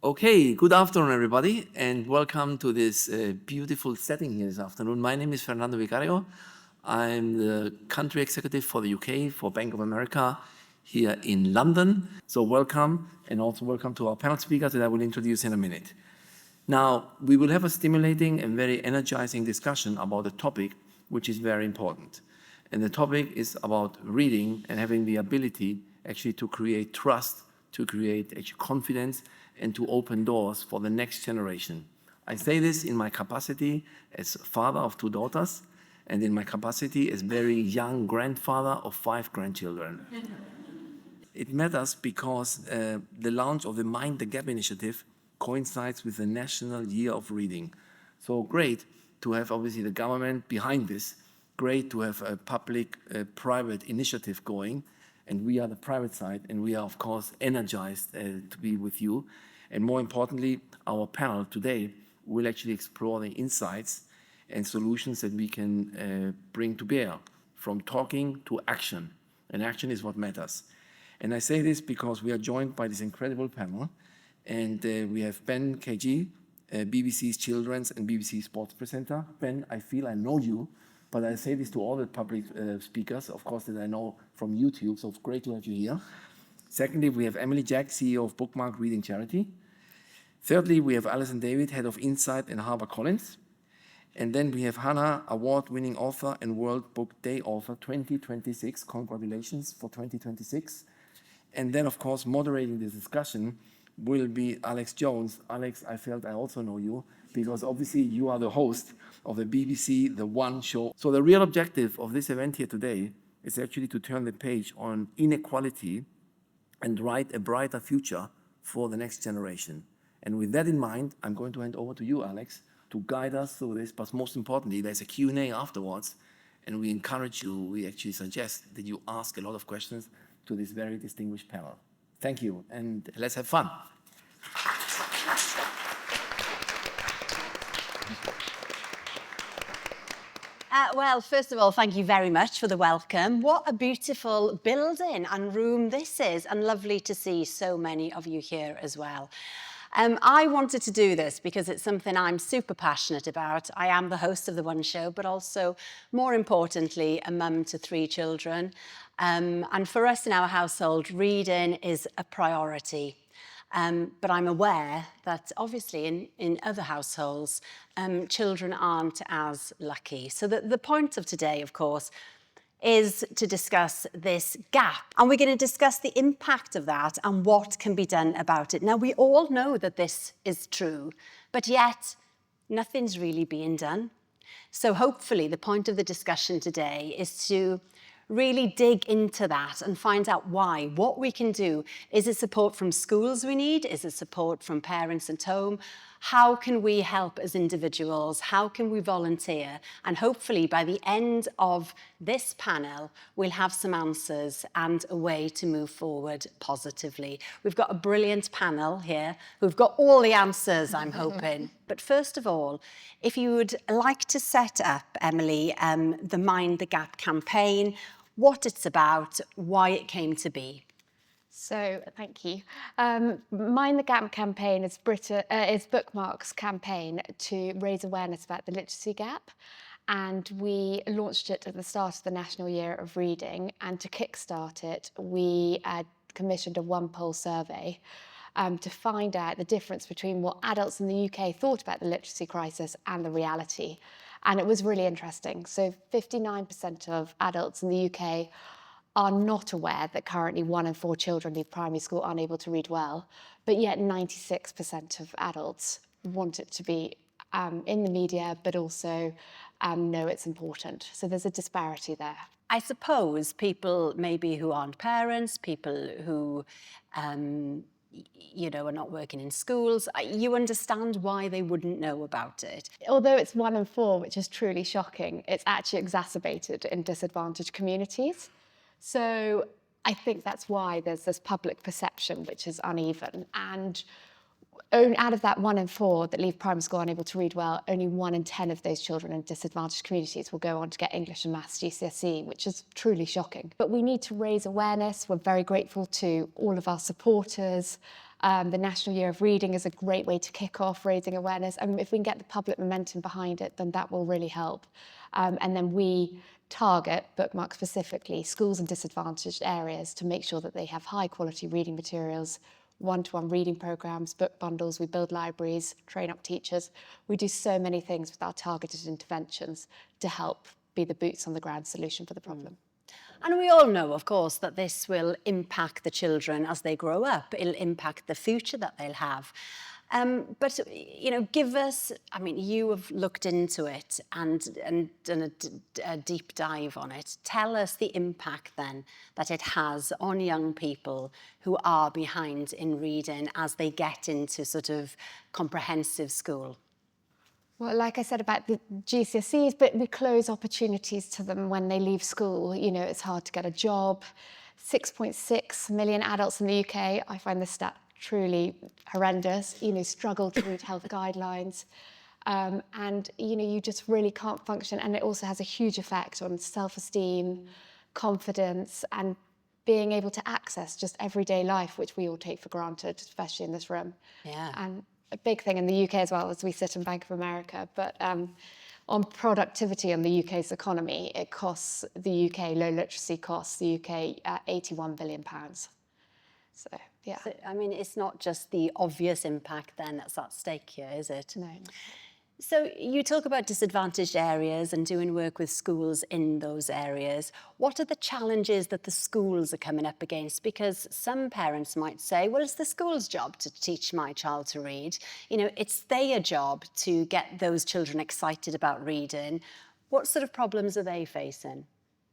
Okay, good afternoon, everybody, and welcome to this beautiful setting here this afternoon. My name is Fernando Vicario. I'm the country executive for the UK for Bank of America here in London. So welcome, and also welcome to our panel speakers that I will introduce in a minute. Now, we will have a stimulating and very energizing discussion about a topic which is very important. And the topic is about reading and having the ability actually to create trust, to create actually confidence, and to open doors for the next generation. I say this in my capacity as father of 2 daughters and in my capacity as very young grandfather of 5 grandchildren. It matters because the launch of the Mind the Gap initiative coincides with the National Year of Reading. So great to have obviously the government behind this, great to have a public-private initiative going, and we are the private side, and we are of course energized to be with you. And more importantly, our panel today will actually explore the insights and solutions that we can bring to bear from talking to action. And action is what matters. And I say this because we are joined by this incredible panel, and we have Ben Cajee, BBC's children's and BBC sports presenter. Ben, I feel I know you, but I say this to all the public speakers, of course, that I know from YouTube, so it's great to have you here. Secondly, we have Emily Jack, CEO of Bookmark Reading Charity. Thirdly, we have Alison David, Head of Insight in HarperCollins. And then we have Hannah, award-winning author and World Book Day author 2026. Congratulations for 2026. And then, of course, moderating this discussion will be Alex Jones. Alex, I felt I also know you, because obviously you are the host of the BBC The One show. So the real objective of this event here today is actually to turn the page on inequality and write a brighter future for the next generation. And with that in mind, I'm going to hand over to you, Alex, to guide us through this. But most importantly, there's a Q&A afterwards, and we encourage you, we actually suggest that you ask a lot of questions to this very distinguished panel. Thank you, and let's have fun. Well, first of all, thank you very much for the welcome. What a beautiful building and room this is, and lovely to see so many of you here as well. I wanted to do this because it's something I'm super passionate about. I am the host of The One Show, but also, more importantly, a mum to 3 children. And for us in our household, reading is a priority. But I'm aware that obviously in other households, children aren't as lucky. So the point of today, of course, is to discuss this gap. And we're going to discuss the impact of that and what can be done about it. Now, we all know that this is true, but yet nothing's really being done. So hopefully the point of the discussion today is to really dig into that and find out why, what we can do. Is it support from schools we need? Is it support from parents at home? How can we help as individuals? How can we volunteer? And hopefully by the end of this panel, we'll have some answers and a way to move forward positively. We've got a brilliant panel here who've got all the answers, I'm hoping. But first of all, if you would like to set up, Emily, the Mind the Gap campaign, what it's about, why it came to be. So, thank you. Mind the Gap campaign is Bookmark's campaign to raise awareness about the literacy gap. And we launched it at the start of the National Year of Reading. And to kickstart it, we commissioned a one-poll survey to find out the difference between what adults in the UK thought about the literacy crisis and the reality. And it was really interesting. So 59% of adults in the UK are not aware that currently 1 in 4 children leave primary school unable to read well, but yet 96% of adults want it to be in the media, but also know it's important. So there's a disparity there. I suppose people maybe who aren't parents, people who are not working in schools, you understand why they wouldn't know about it. Although it's 1 in 4, which is truly shocking, it's actually exacerbated in disadvantaged communities. So I think that's why there's this public perception which is uneven. And out of that 1 in 4 that leave primary school unable to read well, only 1 in 10 of those children in disadvantaged communities will go on to get English and Maths GCSE, which is truly shocking. But we need to raise awareness. We're very grateful to all of our supporters The National Year of Reading is a great way to kick off raising awareness. And if we can get the public momentum behind it, then that will really help. And then we target, Bookmark specifically, schools in disadvantaged areas to make sure that they have high quality reading materials, one-to-one reading programs, book bundles, we build libraries, train up teachers. We do so many things with our targeted interventions to help be the boots on the ground solution for the problem. And we all know, of course, that this will impact the children as they grow up. It'll impact the future that they'll have. But, you know, give us, I mean, you have looked into it and done a deep dive on it. Tell us the impact then that it has on young people who are behind in reading as they get into sort of comprehensive school. Well, like I said about the GCSEs, but we close opportunities to them when they leave school. You know, it's hard to get a job. 6.6 million adults in the UK, I find this stat truly horrendous, you know, struggle to read health guidelines. And, you know, you just really can't function. And it also has a huge effect on self-esteem, confidence, and being able to access just everyday life, which we all take for granted, especially in this room. Yeah. And a big thing in the UK as well, as we sit in Bank of America. But on productivity in the UK's economy, it costs the UK, low literacy costs the UK £81 billion. So, yeah. So, I mean, it's not just the obvious impact then that's at stake here, is it? No. So you talk about disadvantaged areas and doing work with schools in those areas. What are the challenges that the schools are coming up against? Because some parents might say, well, it's the school's job to teach my child to read. You know, it's their job to get those children excited about reading. What sort of problems are they facing?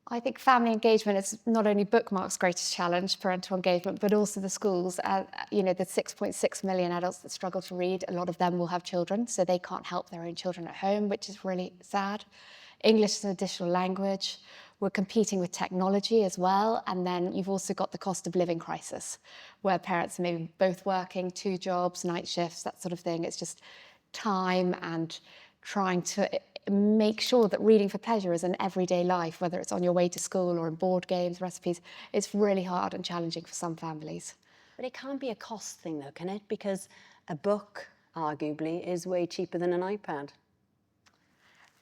I think family engagement is not only Bookmark's greatest challenge, parental engagement, but also the schools. You know, the 6.6 million adults that struggle to read, a lot of them will have children, so they can't help their own children at home, which is really sad. English is an additional language. We're competing with technology as well. And then you've also got the cost of living crisis, where parents are maybe both working, 2 jobs, night shifts, that sort of thing. It's just time and trying to make sure that reading for pleasure is an everyday life, whether it's on your way to school or in board games, recipes. It's really hard and challenging for some families. But it can't be a cost thing though, can it? Because a book, arguably, is way cheaper than an iPad.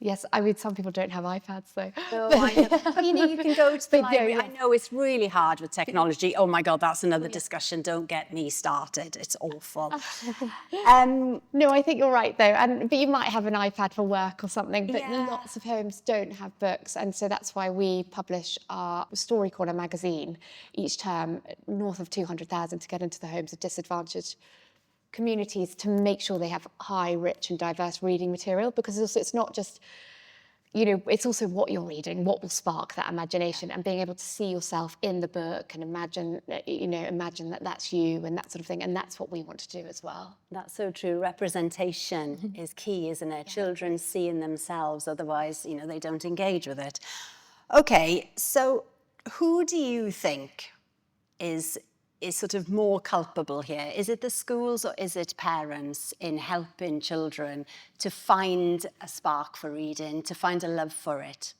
Yes, I mean, some people don't have iPads, though. No, I know. But, you know, you can go to the library. yeah. I know it's really hard with technology. Oh, my God, that's another discussion. Don't get me started. It's awful. No, I think you're right, though. But you might have an iPad for work or something, but Yeah. lots of homes don't have books. And so that's why we publish our Story Corner magazine each term, north of 200,000, to get into the homes of disadvantaged communities to make sure they have high, rich and diverse reading material, because also it's not just, you know, it's also what you're reading, what will spark that imagination, and being able to see yourself in the book and imagine that that's you and that sort of thing. And that's what we want to do as well. That's so true. Representation is key, isn't it? Yeah. Children seeing themselves, otherwise, you know, they don't engage with it. Okay, so who do you think is sort of more culpable here? Is it the schools or is it parents in helping children to find a spark for reading, to find a love for it?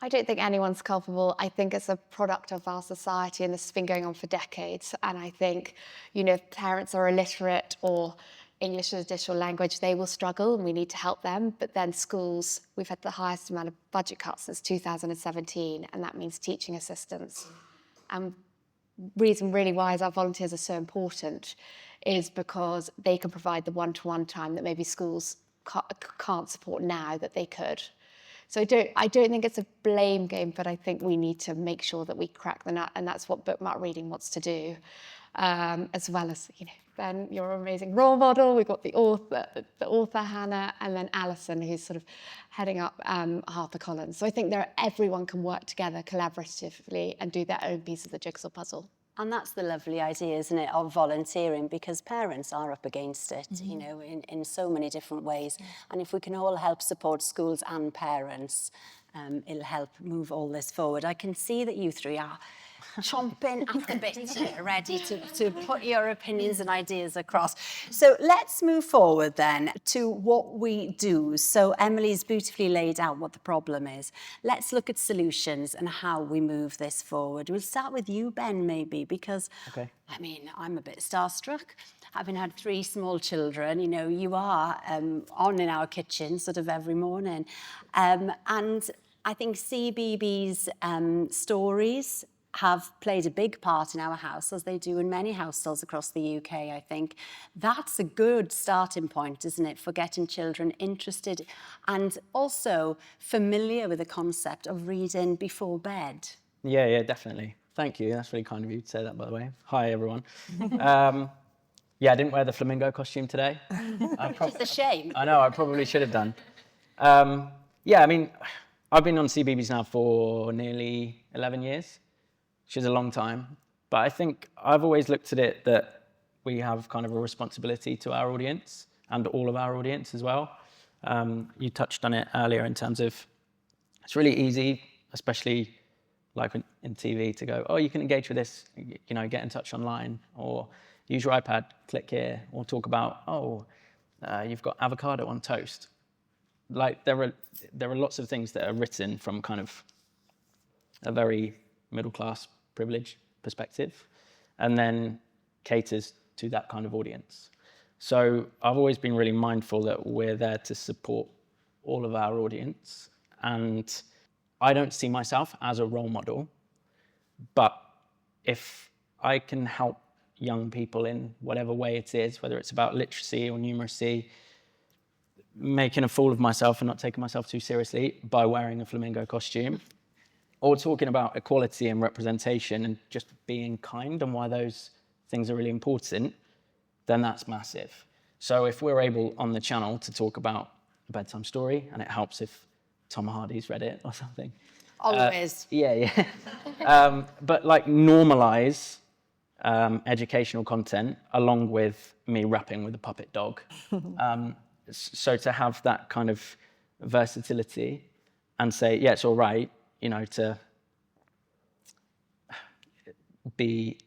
I don't think anyone's culpable. I think it's a product of our society, and this has been going on for decades. And I think, you know, if parents are illiterate or English as an additional language, they will struggle and we need to help them. But then schools, we've had the highest amount of budget cuts since 2017, and that means teaching assistants. And reason really why our volunteers are so important is because they can provide the one-to-one time that maybe schools can't support now that they could. So I don't think it's a blame game, but I think we need to make sure that we crack the nut, and that's what Bookmark Reading wants to do. As well as, you know, Ben, you're an amazing role model. We've got the author Hannah, and then Alison, who's sort of heading up HarperCollins. So I think everyone can work together collaboratively and do their own piece of the jigsaw puzzle. And that's the lovely idea, isn't it, of volunteering, because parents are up against it, you know, in so many different ways. And if we can all help support schools and parents, it'll help move all this forward. I can see that you three are chomping at the bit here, ready to put your opinions and ideas across. So let's move forward then to what we do. So Emily's beautifully laid out what the problem is. Let's look at solutions and how we move this forward. We'll start with you, Ben, maybe, because, Okay. I mean, I'm a bit starstruck. Having had 3 small children, you know, you are on in our kitchen sort of every morning. And I think CBeebies stories have played a big part in our house, as they do in many households across the UK, I think. That's a good starting point, isn't it, for getting children interested and also familiar with the concept of reading before bed. Yeah, definitely. Thank you. That's really kind of you to say that, by the way. Hi, everyone. Yeah, I didn't wear the flamingo costume today. It's a shame. I know, I probably should have done. Yeah, I mean, I've been on CBeebies now for nearly 11 years, which is a long time. But I think I've always looked at it that we have kind of a responsibility to our audience and all of our audience as well. You touched on it earlier in terms of it's really easy, especially like in TV, to go, oh, you can engage with this, you know, get in touch online, or use your iPad, click here, or talk about, oh, you've got avocado on toast. Like there are lots of things that are written from kind of a very middle-class privilege perspective, and then caters to that kind of audience. So I've always been really mindful that we're there to support all of our audience, and I don't see myself as a role model, but if I can help young people in whatever way it is, whether it's about literacy or numeracy, making a fool of myself and not taking myself too seriously by wearing a flamingo costume, or talking about equality and representation and just being kind and why those things are really important, then that's massive. So if we're able on the channel to talk about a bedtime story, and it helps if Tom Hardy's read it or something. Always. Yeah. But like normalize educational content along with me rapping with a puppet dog. So to have that kind of versatility and say, yeah, it's all right, you know, to be,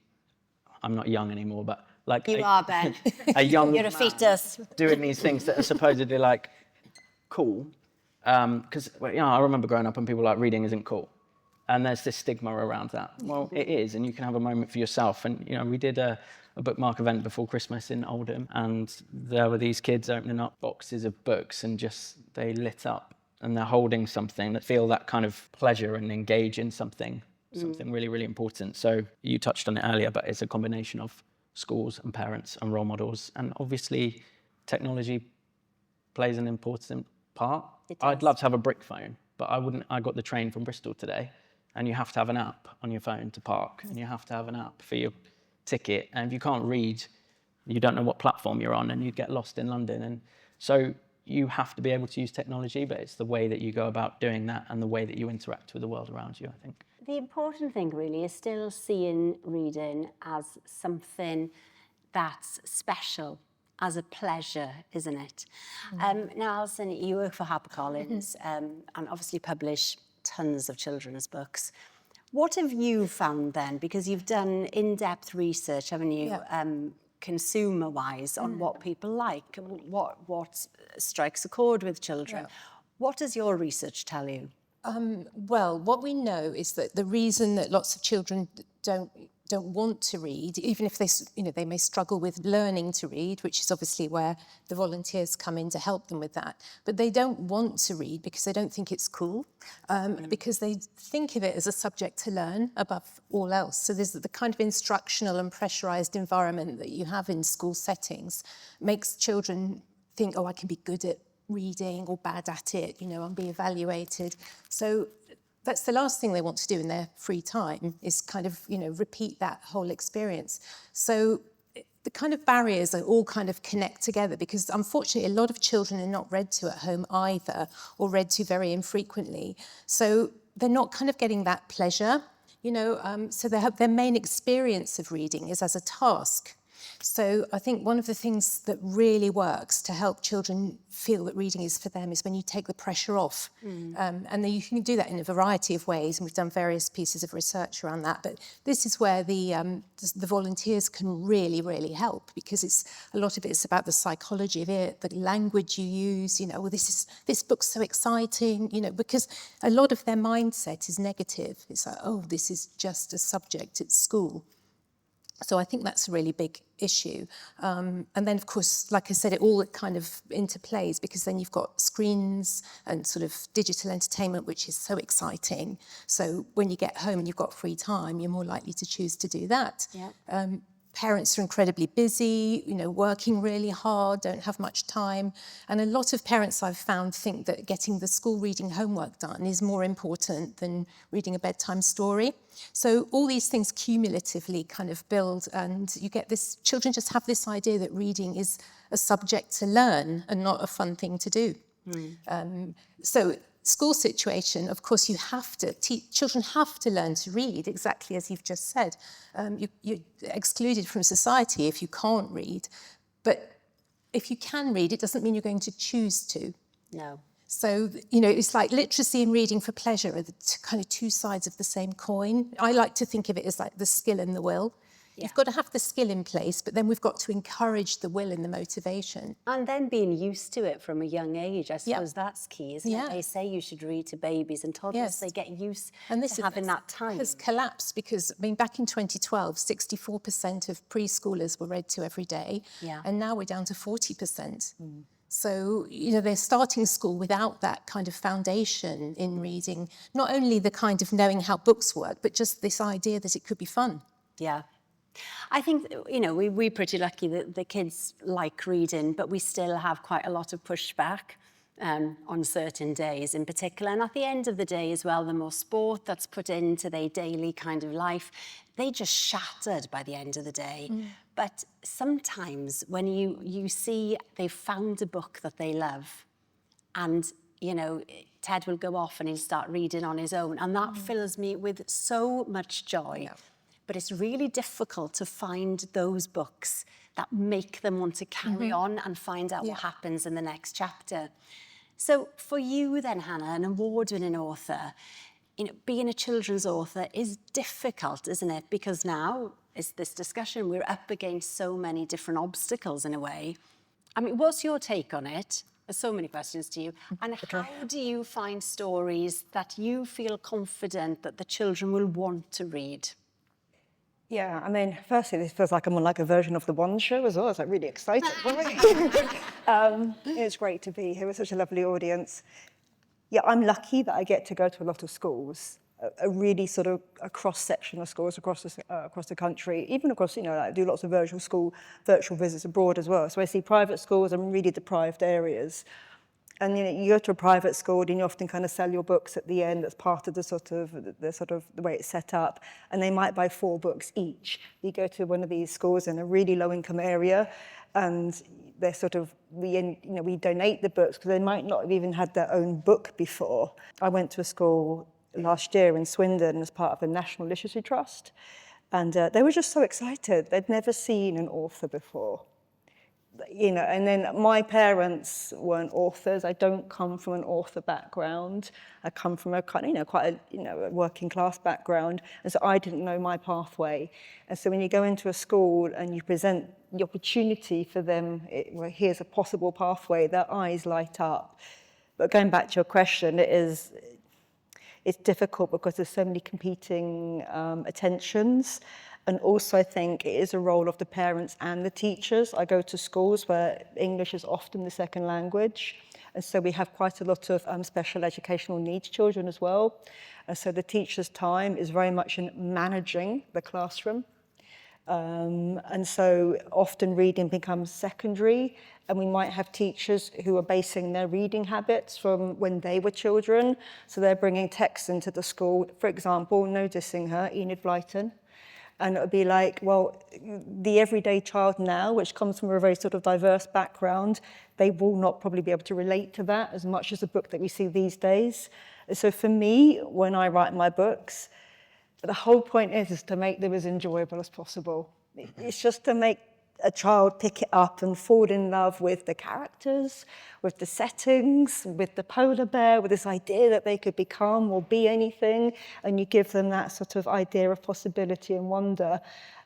I'm not young anymore, but like You are, Ben. a young You're a fetus. doing these things that are supposedly like cool. Because you know, I remember growing up and people were like, reading isn't cool. And there's this stigma around that. Well, it is, and you can have a moment for yourself. And you know, we did a Bookmark event before Christmas in Oldham, and there were these kids opening up boxes of books, and just they lit up, and they're holding something that feel that kind of pleasure and engage in something really, really important. So you touched on it earlier, but it's a combination of schools and parents and role models, and obviously technology plays an important part. I'd love to have a brick phone, but I wouldn't. I got the train from Bristol today, and you have to have an app on your phone to park, and you have to have an app for your ticket. And if you can't read, you don't know what platform you're on, and you'd get lost in London. And so you have to be able to use technology, but it's the way that you go about doing that and the way that you interact with the world around you, I think. The important thing really is still seeing reading as something that's special, as a pleasure, isn't it? Now, Alison, you work for HarperCollins and obviously publish tons of children's books. What have you found then? Because you've done in-depth research, haven't you, consumer-wise, on what people like, what strikes a chord with children. What does your research tell you? Well, what we know is that the reason that lots of children don't want to read, even if they may struggle with learning to read, which is obviously where the volunteers come in to help them with that, but they don't want to read because they don't think it's cool, because they think of it as a subject to learn above all else. So there's the kind of instructional and pressurized environment that you have in school settings makes children think, oh, I can be good at reading or bad at it, and be evaluated. So that's the last thing they want to do in their free time, is kind of, repeat that whole experience. So the kind of barriers are all kind of connect together, because unfortunately a lot of children are not read to at home either, or read to very infrequently. So they're not kind of getting that pleasure, so their main experience of reading is as a task. So I think one of the things that really works to help children feel that reading is for them is when you take the pressure off. And then you can do that in a variety of ways, and we've done various pieces of research around that. But this is where the volunteers can really, really help, because it's a lot of it is about the psychology of it, the language you use. You know, well, this book's so exciting. You know, because a lot of their mindset is negative. It's like, oh, this is just a subject at school. So I think that's a really big issue. And then, of course, like I said, it all kind of interplays, because then you've got screens and sort of digital entertainment, which is so exciting. So when you get home and you've got free time, you're more likely to choose to do that. Yeah. Parents are incredibly busy, you know, working really hard, don't have much time. And a lot of parents I've found think that getting the school reading homework done is more important than reading a bedtime story. So all these things cumulatively kind of build, and you get this, children just have this idea that reading is a subject to learn and not a fun thing to do. So school situation, of course, you have to children have to learn to read, exactly as you've just said. You're excluded from society if you can't read, but if you can read, it doesn't mean you're going to choose to. No. So, you know, it's like literacy and reading for pleasure are the kind of two sides of the same coin. I like to think of it as like the skill and the will. Yeah. You've got to have the skill in place, but then we've got to encourage the will and the motivation. And then being used to it from a young age, I suppose that's key, isn't it? They say you should read to babies and toddlers, they get used to having that time. Has collapsed because, I mean, back in 2012, 64% of preschoolers were read to every day, and now we're down to 40%. So, you know, they're starting school without that kind of foundation in reading, not only the kind of knowing how books work, but just this idea that it could be fun. Yeah. I think, you know, we're pretty lucky that the kids like reading, but we still have quite a lot of pushback on certain days in particular. And at the end of the day as well, the more sport that's put into their daily kind of life, they just shattered by the end of the day. But sometimes when you see they've found a book that they love, and, you know, Ted will go off and he'll start reading on his own, and that fills me with so much joy. But it's really difficult to find those books that make them want to carry on and find out what happens in the next chapter. So for you then, Hannah, an award-winning author, you know, being a children's author is difficult, isn't it? Because now, is this discussion, we're up against so many different obstacles in a way. I mean, what's your take on it? There's so many questions to you. And how do you find stories that you feel confident that the children will want to read? Yeah, I mean, firstly, this feels like I'm on like a version of the One Show as well. It's like really exciting. It's great to be here with such a lovely audience. Yeah, I'm lucky that I get to go to a lot of schools, a really sort of a cross-section of schools across the country, even across, you know, I do lots of virtual visits abroad as well. So I see private schools and really deprived areas. And you know, you go to a private school and you often kind of sell your books at the end. That's part of the way it's set up. And they might buy 4 books each. You go to one of these schools in a really low-income area, and they're we donate the books because they might not have even had their own book before. I went to a school last year in Swindon as part of the National Literacy Trust, and they were just so excited. They'd never seen an author before. You know, and then my parents weren't authors. I don't come from an author background. I come from a kind of, quite a working class background, and so I didn't know my pathway. And so when you go into a school and you present the opportunity for them, well, here's a possible pathway, their eyes light up. But going back to your question, it's difficult because there's so many competing attentions. And also, I think it is a role of the parents and the teachers. I go to schools where English is often the second language. And so we have quite a lot of special educational needs children as well. And so the teacher's time is very much in managing the classroom. And so often reading becomes secondary. And we might have teachers who are basing their reading habits from when they were children. So they're bringing texts into the school. For example, no dissing her, Enid Blyton. And it would be like, well, the everyday child now, which comes from a very sort of diverse background, they will not probably be able to relate to that as much as the book that we see these days. So for me, when I write my books, the whole point is to make them as enjoyable as possible. It's just to make a child pick it up and fall in love with the characters, with the settings, with the polar bear, with this idea that they could become or be anything, and you give them that sort of idea of possibility and wonder.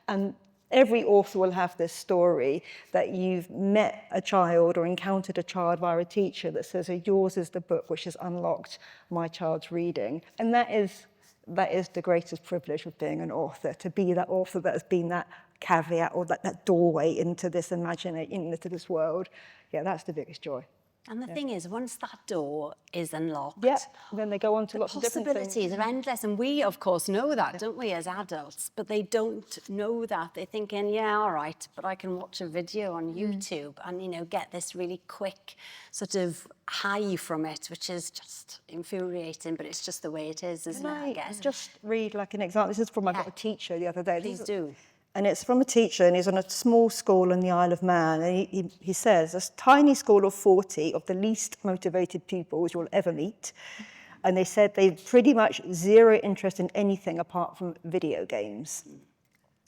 And every author will have this story that you've met a child or encountered a child via a teacher that says, oh, yours is the book which has unlocked my child's reading. And that is the greatest privilege of being an author, to be that author that has been that caveat or that doorway into this imagination, into this world. Yeah, that's the biggest joy. And the thing is, once that door is unlocked, then they go on to lots of different things. possibilities are endless. And we, of course, know that, don't we, as adults? But they don't know that. They're thinking, yeah, all right, but I can watch a video on YouTube and, you know, get this really quick sort of high from it, which is just infuriating, but it's just the way it is, isn't it, I guess? Just read like an example. This is from I got a teacher the other day. Please do. And it's from a teacher, and he's on a small school in the Isle of Man. And he says, a tiny school of 40 of the least motivated pupils you'll ever meet. And they said they've pretty much zero interest in anything apart from video games.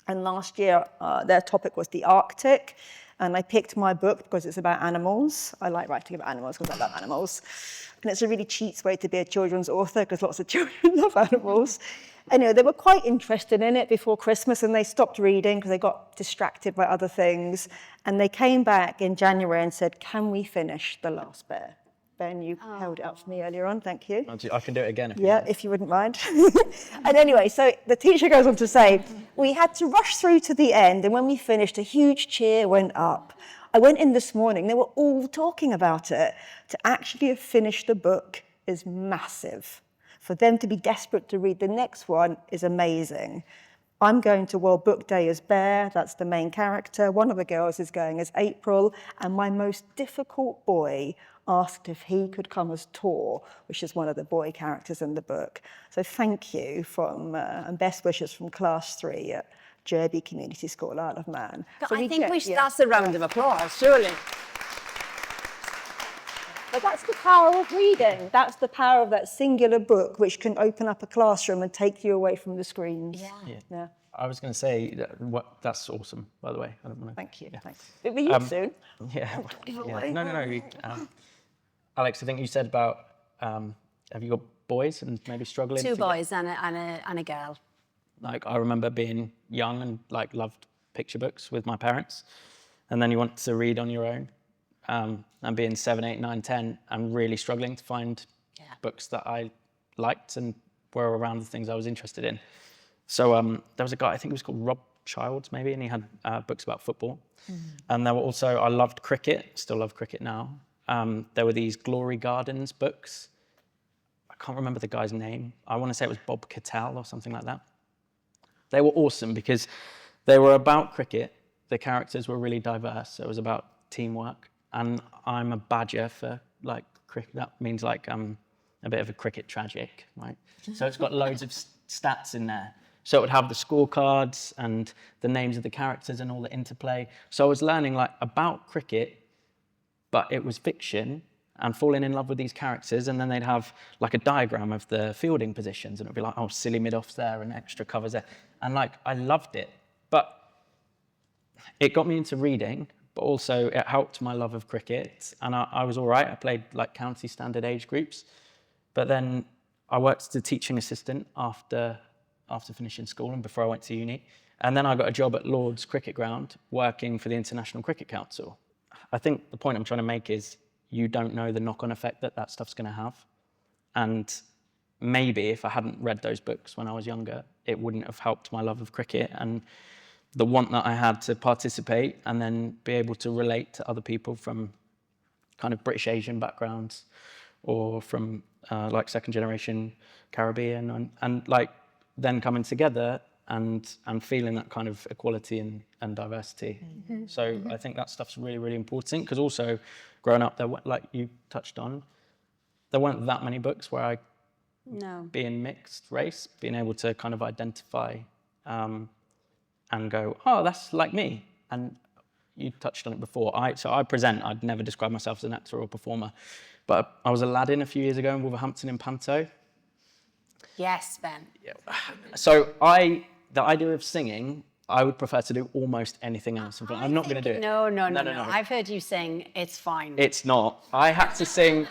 And last year, their topic was the Arctic. And I picked my book because it's about animals. I like writing about animals because I love animals. And it's a really cheap way to be a children's author because lots of children love animals. Anyway, they were quite interested in it before Christmas and they stopped reading because they got distracted by other things. And they came back in January and said, can we finish The Last Bear? Ben, you held it up for me earlier on, thank you. I can do it again. If you wouldn't mind. And anyway, so the teacher goes on to say, we had to rush through to the end, and when we finished, a huge cheer went up. I went in this morning, they were all talking about it. To actually have finished the book is massive. For them to be desperate to read the next one is amazing. I'm going to World Book Day as Bear, that's the main character. One of the girls is going as April, and my most difficult boy asked if he could come as Tor, which is one of the boy characters in the book. So thank you and best wishes from Class 3 at Cajee Community School, Isle of Man. So I think that's a round of applause, surely. But that's the power of reading. That's the power of that singular book, which can open up a classroom and take you away from the screens. Yeah. I was going to say, that's awesome, by the way. I don't want to... Thank you. Thanks. It'll be you soon. Yeah. No. Alex, I think you said about, have you got boys and maybe struggling? Two boys and a girl. Like, I remember being young and like loved picture books with my parents. And then you want to read on your own. And being 7, 8, 9, 10, and really struggling to find books that I liked and were around the things I was interested in. So there was a guy, I think he was called Rob Childs maybe, and he had books about football. And there were also, I loved cricket, still love cricket now. There were these Glory Gardens books. I can't remember the guy's name. I want to say it was Bob Cattell or something like that. They were awesome because they were about cricket. The characters were really diverse. So it was about teamwork. And I'm a badger for like cricket. That means like I'm a bit of a cricket tragic, right? So it's got loads of stats in there. So it would have the scorecards and the names of the characters and all the interplay. So I was learning like about cricket, but it was fiction and falling in love with these characters. And then they'd have like a diagram of the fielding positions and it'd be like, oh, silly mid-offs there and extra covers there. And like, I loved it, but it got me into reading, but also it helped my love of cricket. And I was all right. I played like county standard age groups, but then I worked as a teaching assistant after finishing school and before I went to uni. And then I got a job at Lord's Cricket Ground working for the International Cricket Council. I think the point I'm trying to make is you don't know the knock-on effect that stuff's going to have. And maybe if I hadn't read those books when I was younger, it wouldn't have helped my love of cricket and the want that I had to participate and then be able to relate to other people from kind of British Asian backgrounds or from like second generation Caribbean and like then coming together and feeling that kind of equality and diversity. So I think that stuff's really, really important because also growing up there, like you touched on, there weren't that many books where being mixed race, being able to kind of identify and go, oh, that's like me. And you touched on it before. So I present, I'd never describe myself as an actor or performer, but I was Aladdin a few years ago in Wolverhampton in Panto. Yes, Ben. So the idea of singing I would prefer to do almost anything else. I'm not going to do it. No. I've heard you sing It's Fine. It's not. I had to sing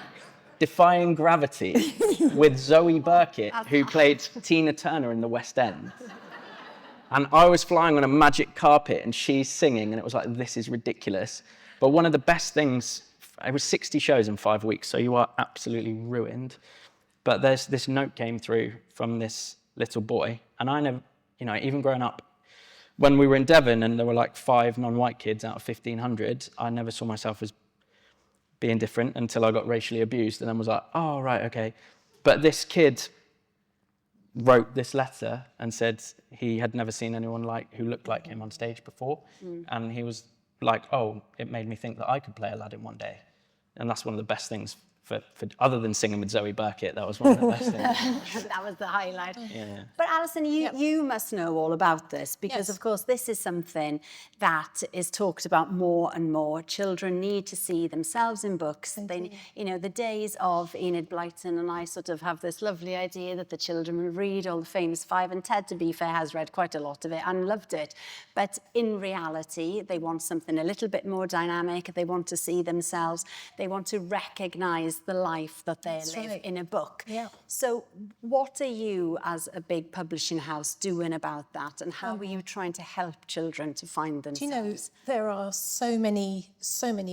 Defying Gravity with Zoe Burkett, who played Tina Turner in the West End. And I was flying on a magic carpet and she's singing, and it was like, this is ridiculous. But one of the best things, it was 60 shows in 5 weeks, so you are absolutely ruined. But there's this note came through from this little boy, and I never, even growing up, when we were in Devon and there were like 5 non-white kids out of 1,500, I never saw myself as being different until I got racially abused, and then was like, oh, right, okay. But this kid wrote this letter and said he had never seen anyone who looked like him on stage before. And he was like, oh, it made me think that I could play Aladdin one day. And that's one of the best things for other than singing with Zoe Burkett, that was one of the best things. That was the highlight. Yeah. But Alison, you must know all about this because, of course, this is something that is talked about more and more. Children need to see themselves in books. The days of Enid Blyton and I sort of have this lovely idea that the children will read all the famous 5, and Ted, to be fair, has read quite a lot of it and loved it. But in reality, they want something a little bit more dynamic. They want to see themselves. They want to recognise the life that they live in a book. Yeah. So what are you as a big publishing house doing about that, and how are you trying to help children to find themselves? There are so many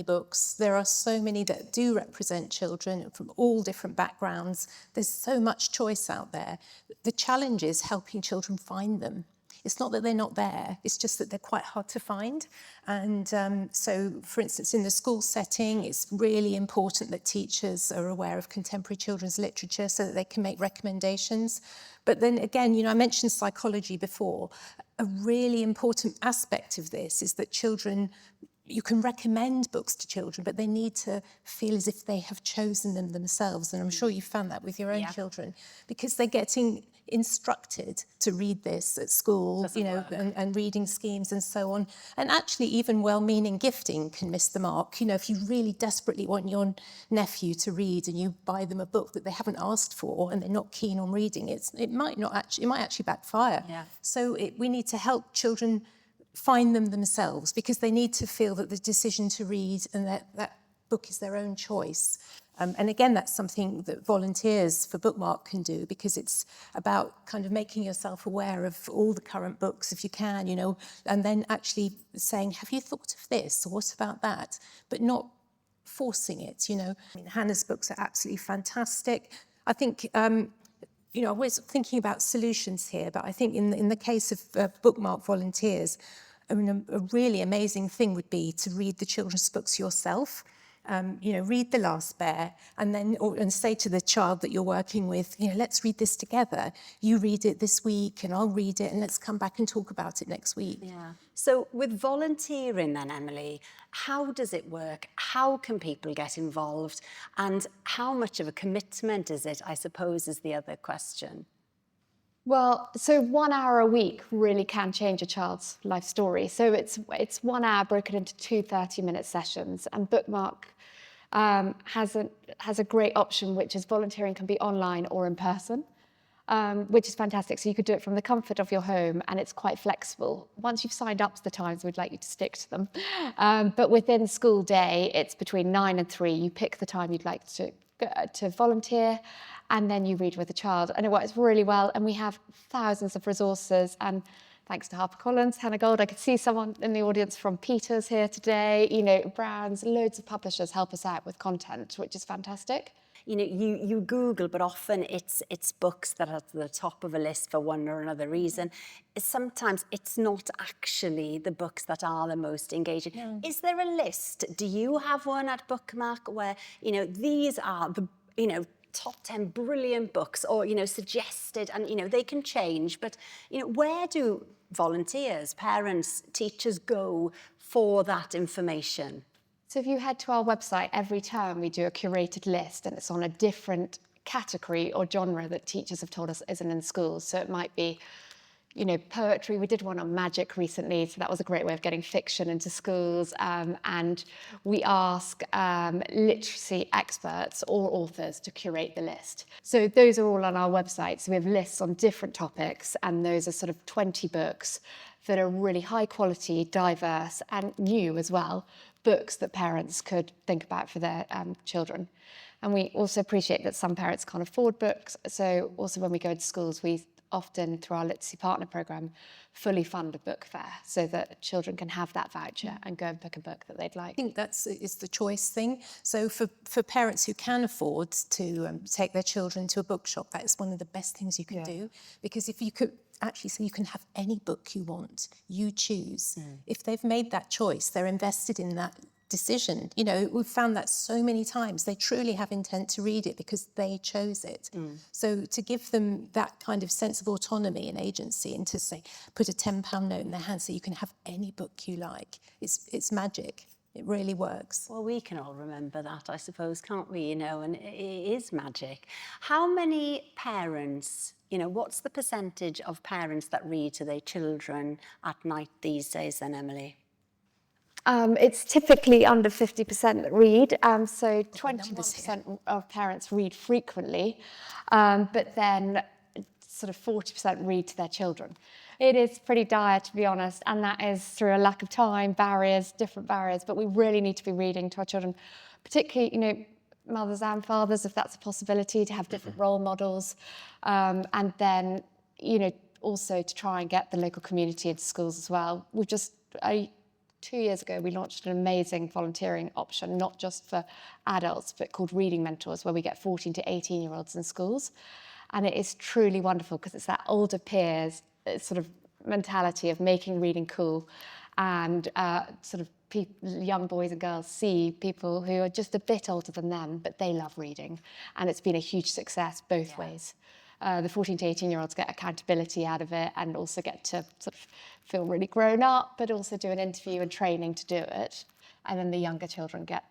books. There are so many that do represent children from all different backgrounds. There's so much choice out there. The challenge is helping children find them. It's not that they're not there, it's just that they're quite hard to find. And so, for instance, in the school setting, it's really important that teachers are aware of contemporary children's literature so that they can make recommendations. But then again, I mentioned psychology before. A really important aspect of this is that children, you can recommend books to children, but they need to feel as if they have chosen them themselves. And I'm sure you found that with your own children, because they're getting instructed to read this at school, and reading schemes and so on. And actually, even well-meaning gifting can miss the mark. If you really desperately want your nephew to read and you buy them a book that they haven't asked for and they're not keen on reading, it might actually backfire. Yeah. So we need to help children find them themselves, because they need to feel that the decision to read and that book is their own choice. And again, that's something that volunteers for Bookmark can do, because it's about kind of making yourself aware of all the current books, if you can, and then actually saying, have you thought of this, or what about that? But not forcing it, Hannah's books are absolutely fantastic. I think, we're thinking about solutions here, but I think in the case of Bookmark volunteers, a really amazing thing would be to read the children's books yourself. Read The Last Bear, and say to the child that you're working with, let's read this together. You read it this week and I'll read it, and let's come back and talk about it next week. Yeah. So with volunteering then, Emily, how does it work? How can people get involved? And how much of a commitment is it, I suppose, is the other question. Well, so 1 hour a week really can change a child's life story. So it's 1 hour broken into 2 30-minute sessions, and Bookmark has a great option, which is volunteering can be online or in person, which is fantastic. So you could do it from the comfort of your home, and it's quite flexible. Once you've signed up to the times, we'd like you to stick to them. But within school day, it's between 9 and 3. You pick the time you'd like to volunteer, and then you read with the child. And it works really well, and we have thousands of resources, and thanks to HarperCollins, Hannah Gold, I could see someone in the audience from Peters here today, Browns, loads of publishers help us out with content, which is fantastic. You Google, but often it's books that are at the top of a list for one or another reason. Sometimes it's not actually the books that are the most engaging. No. Is there a list? Do you have one at Bookmark where, these are the, top 10 brilliant books, or, suggested, and, they can change, but, where do volunteers, parents, teachers go for that information? So if you head to our website, every term we do a curated list, and it's on a different category or genre that teachers have told us isn't in schools. So it might be, poetry. We did one on magic recently, so that was a great way of getting fiction into schools. And we ask literacy experts or authors to curate the list. So those are all on our website. So we have lists on different topics, and those are sort of 20 books that are really high quality, diverse, and new as well, books that parents could think about for their children. And we also appreciate that some parents can't afford books. So also when we go to schools, we often, through our Literacy Partner Programme, fully fund a book fair so that children can have that voucher and go and pick a book that they'd like. I think is the choice thing. So for parents who can afford to take their children to a bookshop, that is one of the best things you can do. Because if you could actually say you can have any book you want, you choose. If they've made that choice, they're invested in that decision. We've found that so many times. They truly have intent to read it because they chose it. So to give them that kind of sense of autonomy and agency, and to say, put a £10 note in their hand so you can have any book you like, it's magic. It really works. Well, we can all remember that, I suppose, can't we? And it is magic. How many parents, what's the percentage of parents that read to their children at night these days then, Emily? It's typically under 50% that read, so 21% of parents read frequently, but then sort of 40% read to their children. It is pretty dire, to be honest, and that is through a lack of time, barriers, different barriers, but we really need to be reading to our children, particularly, mothers and fathers, if that's a possibility, to have different role models, and then, also to try and get the local community into schools as well. 2 years ago, we launched an amazing volunteering option, not just for adults, but called Reading Mentors, where we get 14 to 18-year-olds in schools. And it is truly wonderful because it's that older peers sort of mentality of making reading cool, and sort of young boys and girls see people who are just a bit older than them, but they love reading. And it's been a huge success both ways. The 14 to 18-year-olds get accountability out of it and also get to sort of feel really grown up, but also do an interview and training to do it. And then the younger children get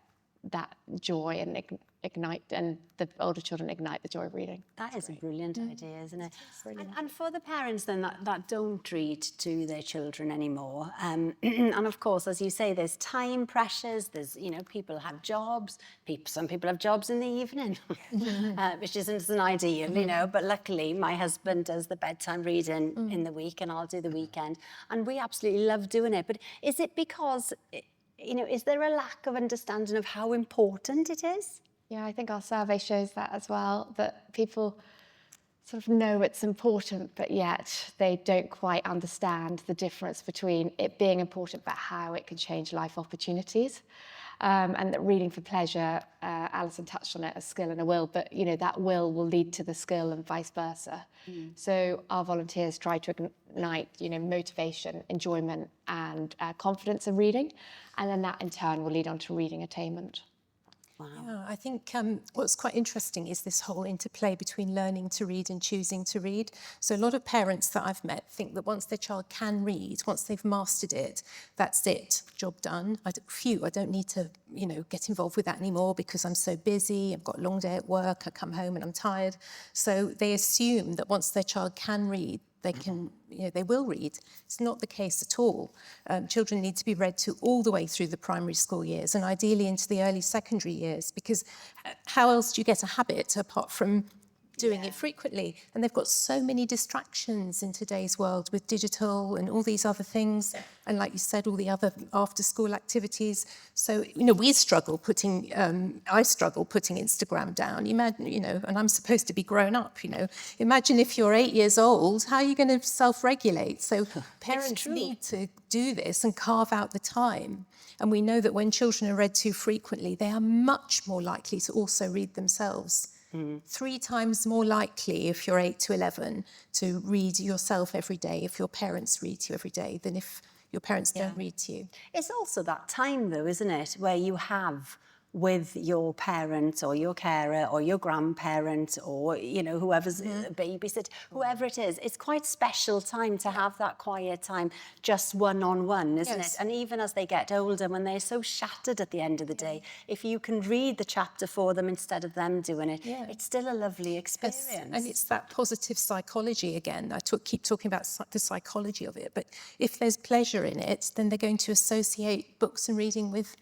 that joy and ignite, and the older children ignite the joy of reading. That is a brilliant idea, isn't it? And for the parents then that don't read to their children anymore, and of course, as you say, there's time pressures, there's, people have jobs, some people have jobs in the evening, which isn't an ideal, but luckily my husband does the bedtime reading in the week and I'll do the weekend, and we absolutely love doing it. But is it because, is there a lack of understanding of how important it is? Yeah, I think our survey shows that as well, that people sort of know it's important, but yet they don't quite understand the difference between it being important, but how it can change life opportunities. And that reading for pleasure, Alison touched on it, a skill and a will, but that will lead to the skill and vice versa. So our volunteers try to ignite, motivation, enjoyment, and confidence in reading, and then that in turn will lead on to reading attainment. Wow. Yeah, I think what's quite interesting is this whole interplay between learning to read and choosing to read. So a lot of parents that I've met think that once their child can read, once they've mastered it, that's it, job done. I don't need to, get involved with that anymore because I'm so busy, I've got a long day at work, I come home and I'm tired. So they assume that once their child can read, they will read. It's not the case at all. Children need to be read to all the way through the primary school years and ideally into the early secondary years, because how else do you get a habit apart from doing it frequently? And they've got so many distractions in today's world with digital and all these other things. And like you said, all the other after-school activities. So, I struggle putting Instagram down. Imagine, and I'm supposed to be grown up, Imagine if you're 8 years old, how are you going to self-regulate? So parents need to do this and carve out the time. And we know that when children are read to frequently, they are much more likely to also read themselves. 3 times more likely if you're 8 to 11 to read yourself every day if your parents read to you every day than if your parents don't read to you. It's also that time though, isn't it, where you have with your parent or your carer or your grandparent or, you know, whoever's a babysitter, whoever it is, it's quite special time to have that quiet time, just one-on-one, isn't it? And even as they get older, when they're so shattered at the end of the day, if you can read the chapter for them instead of them doing it, it's still a lovely experience. Yes, and it's that positive psychology again. I keep talking about the psychology of it, but if there's pleasure in it, then they're going to associate books and reading with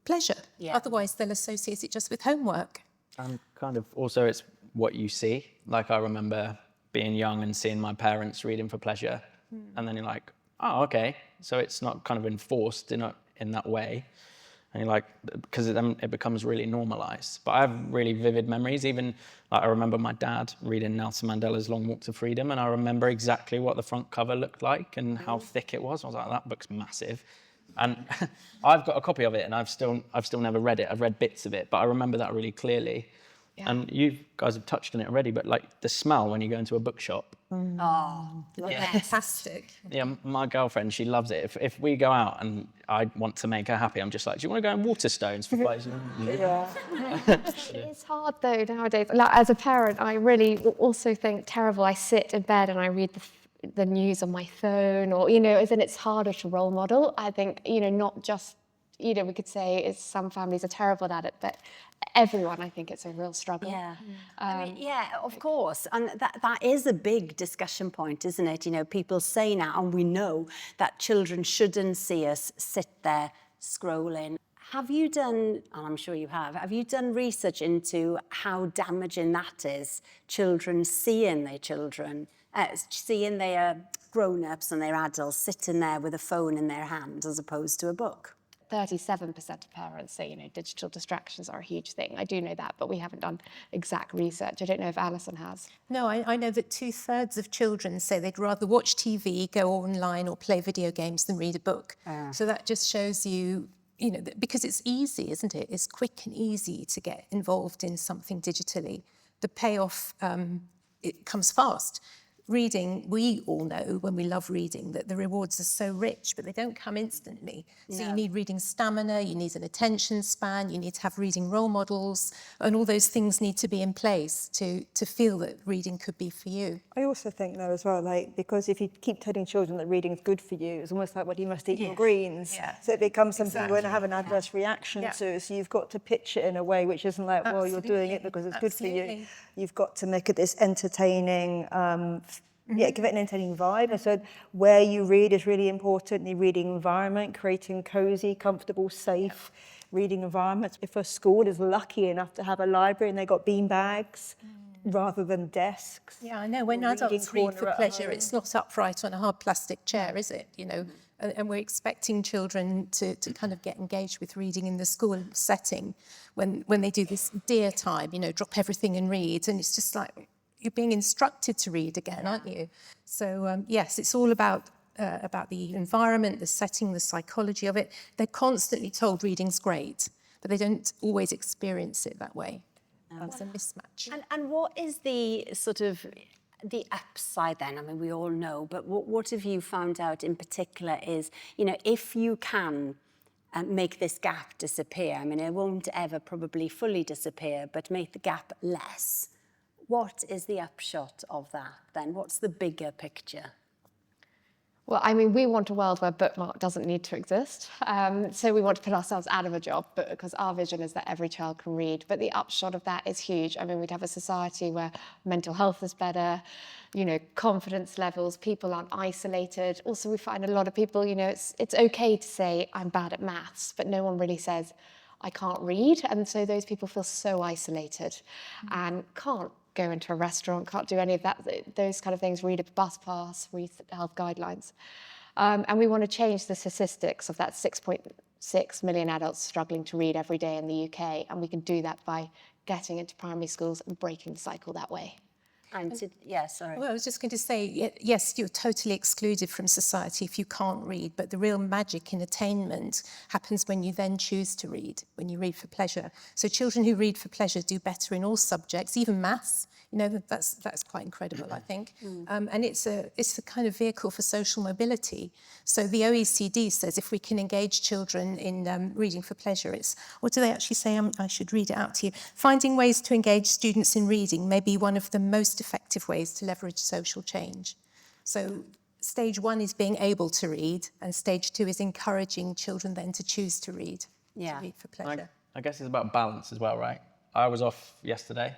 pleasure. Otherwise, they'll associate it just with homework. And kind of also it's what you see. Like I remember being young and seeing my parents reading for pleasure, and then you're like, oh, okay. So it's not kind of enforced in that way. And you're like, because then it becomes really normalized. But I have really vivid memories. Even like I remember my dad reading Nelson Mandela's Long Walk to Freedom, and I remember exactly what the front cover looked like and how thick it was. I was like, that book's massive. And I've got a copy of it, and I've still never read it. I've read bits of it, but I remember that really clearly. Yeah. And you guys have touched on it already, but like the smell when you go into a bookshop. Oh, fantastic. Yeah, my girlfriend, she loves it. If we go out and I want to make her happy, I'm just like, do you want to go in Waterstones for plays? It's hard though nowadays. Like, as a parent, I really also think terrible. I sit in bed and I read the news on my phone, or, you know, as in it's harder to role model. I think, you know, not just, you know, we could say some families are terrible at it, but everyone, I think it's a real struggle. Yeah. I mean, yeah, of course. And that is a big discussion point, isn't it? You know, people say now, and we know that children shouldn't see us sit there scrolling. Have you done, and I'm sure you have you done research into how damaging that is, children seeing their children, seeing their grown-ups and their adults sitting there with a phone in their hand as opposed to a book? 37% of parents say, you know, digital distractions are a huge thing. I do know that, but we haven't done exact research. I don't know if Alison has. No, I know that 2/3 of children say they'd rather watch TV, go online or play video games than read a book. So that just shows you, you know, because it's easy, isn't it? It's quick and easy to get involved in something digitally. The payoff, it comes fast. Reading, we all know when we love reading that the rewards are so rich, but they don't come instantly. So you need reading stamina, you need an attention span, you need to have reading role models, and all those things need to be in place to feel that reading could be for you. I also think though as well, like, because if you keep telling children that reading is good for you, it's almost like, well, you must eat your greens. So it becomes something you're going to have an adverse reaction to. So you've got to pitch it in a way which isn't like, well, you're doing it because it's good for you. You've got to make it this entertaining, give it an entertaining vibe. And so where you read is really important, the reading environment, creating cosy, comfortable, safe reading environments. If a school is lucky enough to have a library and they've got bean bags rather than desks. Yeah, I know. When adults read for pleasure, it's not upright on a hard plastic chair, is it? You know, and we're expecting children to kind of get engaged with reading in the school setting when they do this dear time, you know, drop everything and read. And it's just like, you're being instructed to read again, aren't you? So yes, it's all about the environment, the setting, the psychology of it. They're constantly told reading's great, but they don't always experience it that way. It's a mismatch. And what is the sort of the upside then? I mean, we all know, but what have you found out in particular is, you know, if you can make this gap disappear, I mean, it won't ever probably fully disappear, but make the gap less. What is the upshot of that then? What's the bigger picture? Well, I mean, we want a world where Bookmark doesn't need to exist. So we want to put ourselves out of a job, but because our vision is that every child can read. But the upshot of that is huge. I mean, we'd have a society where mental health is better, you know, confidence levels, people aren't isolated. Also, we find a lot of people, you know, it's okay to say, I'm bad at maths, but no one really says, I can't read. And so those people feel so isolated and can't go into a restaurant, can't do any of that, those kind of things, read a bus pass, read health guidelines. And we want to change the statistics of that 6.6 million adults struggling to read every day in the UK. And we can do that by getting into primary schools and breaking the cycle that way. And sorry. Well, I was just going to say, yes, you're totally excluded from society if you can't read, but the real magic in attainment happens when you then choose to read, when you read for pleasure. So children who read for pleasure do better in all subjects, even maths. You know, that's quite incredible, I think. And it's a kind of vehicle for social mobility. So the OECD says if we can engage children in reading for pleasure, what do they actually say? I should read it out to you. Finding ways to engage students in reading may be one of the most effective ways to leverage social change. So stage 1 is being able to read, and stage 2 is encouraging children then to choose to read, to read for pleasure. I guess it's about balance as well, right? I was off yesterday,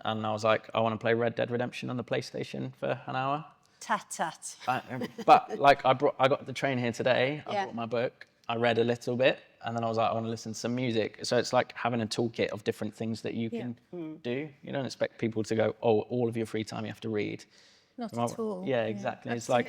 and I was like, I want to play Red Dead Redemption on the PlayStation for an hour. Tut. But like, I got the train here today. I Yeah. brought my book. I read a little bit, and then I was like, I want to listen to some music. So it's like having a toolkit of different things that you can do. You don't expect people to go, oh, all of your free time you have to read. Not at all. Yeah, exactly. It's like,